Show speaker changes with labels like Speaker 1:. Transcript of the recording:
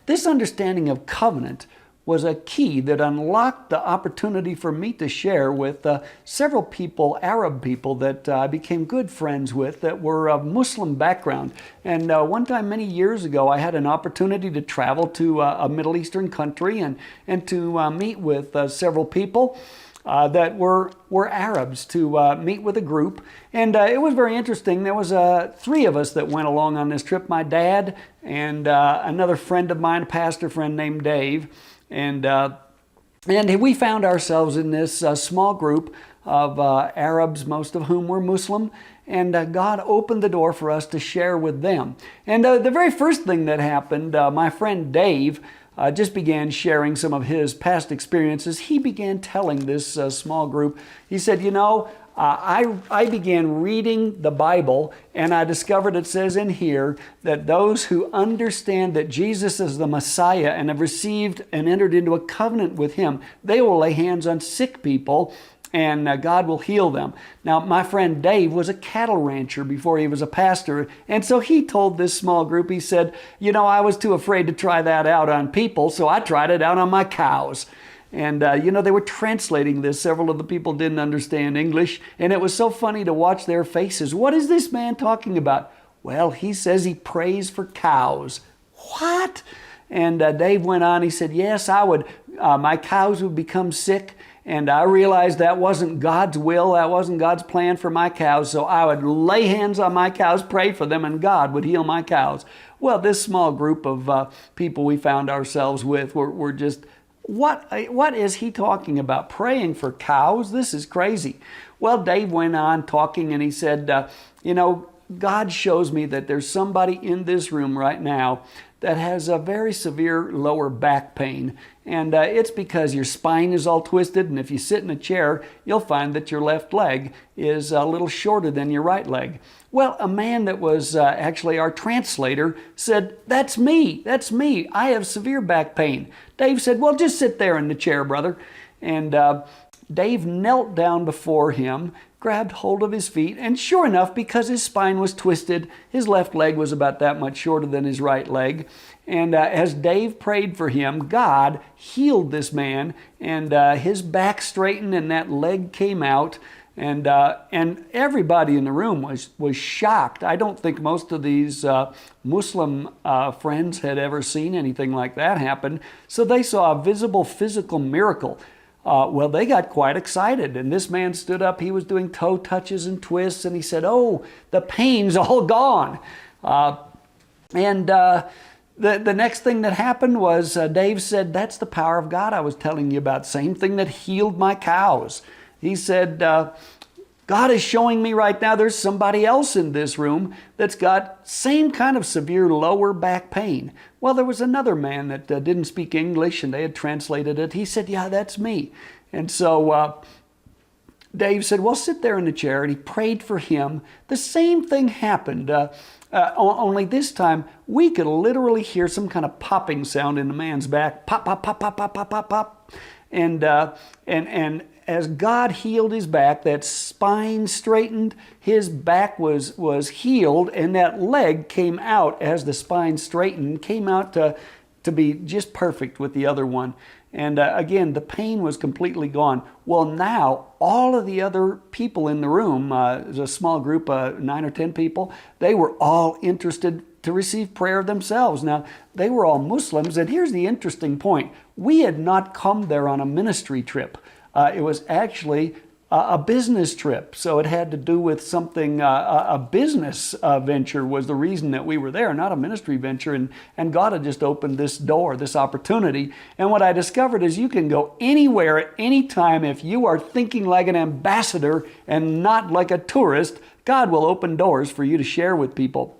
Speaker 1: this understanding of covenant was a key that unlocked the opportunity for me to share with several people, Arab people, that I became good friends with that were of Muslim background. And one time many years ago, I had an opportunity to travel to a Middle Eastern country and to meet with several people that were Arabs, to meet with a group. And it was very interesting. There was three of us that went along on this trip, my dad and another friend of mine, a pastor friend named Dave. And we found ourselves in this small group of Arabs, most of whom were Muslim, and God opened the door for us to share with them. And the very first thing that happened, my friend Dave just began sharing some of his past experiences. He began telling this small group, he said, I began reading the Bible, and I discovered it says in here that those who understand that Jesus is the Messiah and have received and entered into a covenant with Him, they will lay hands on sick people and God will heal them. Now, my friend Dave was a cattle rancher before he was a pastor, and so he told this small group, he said, I was too afraid to try that out on people, so I tried it out on my cows. And, they were translating this. Several of the people didn't understand English. And it was so funny to watch their faces. What is this man talking about? Well, he says he prays for cows. What? And Dave went on. He said, yes, my cows would become sick. And I realized that wasn't God's will. That wasn't God's plan for my cows. So I would lay hands on my cows, pray for them, and God would heal my cows. Well, this small group of people we found ourselves with were just... What is he talking about? Praying for cows? This is crazy. Well, Dave went on talking and he said, God shows me that there's somebody in this room right now that has a very severe lower back pain. And it's because your spine is all twisted. And if you sit in a chair, you'll find that your left leg is a little shorter than your right leg. Well, a man that was actually our translator said, that's me. I have severe back pain. Dave said, well, just sit there in the chair, brother. And Dave knelt down before him, grabbed hold of his feet, and sure enough, because his spine was twisted, his left leg was about that much shorter than his right leg. And as Dave prayed for him, God healed this man, and his back straightened and that leg came out. And everybody in the room was shocked. I don't think most of these Muslim friends had ever seen anything like that happen. So they saw a visible physical miracle. Well, they got quite excited, and this man stood up. He was doing toe touches and twists, and he said, oh, the pain's all gone. The next thing that happened was Dave said, that's the power of God I was telling you about. Same thing that healed my cows. He said, God is showing me right now there's somebody else in this room that's got same kind of severe lower back pain. Well, there was another man that didn't speak English, and they had translated it. He said, yeah, that's me. And so Dave said, well, sit there in the chair, and he prayed for him. The same thing happened, only this time we could literally hear some kind of popping sound in the man's back. Pop, pop, pop, pop, pop, pop, pop, pop. And as God healed his back, that spine straightened, his back was healed, and that leg came out as the spine straightened, came out to be just perfect with the other one. And again, the pain was completely gone. Well, now all of the other people in the room, it was a small group, 9 or 10 people, they were all interested to receive prayer themselves. Now, they were all Muslims, and here's the interesting point. We had not come there on a ministry trip. It was actually a business trip. So it had to do with something, a business venture was the reason that we were there, not a ministry venture. And God had just opened this door, this opportunity. And what I discovered is you can go anywhere at any time if you are thinking like an ambassador and not like a tourist. God will open doors for you to share with people.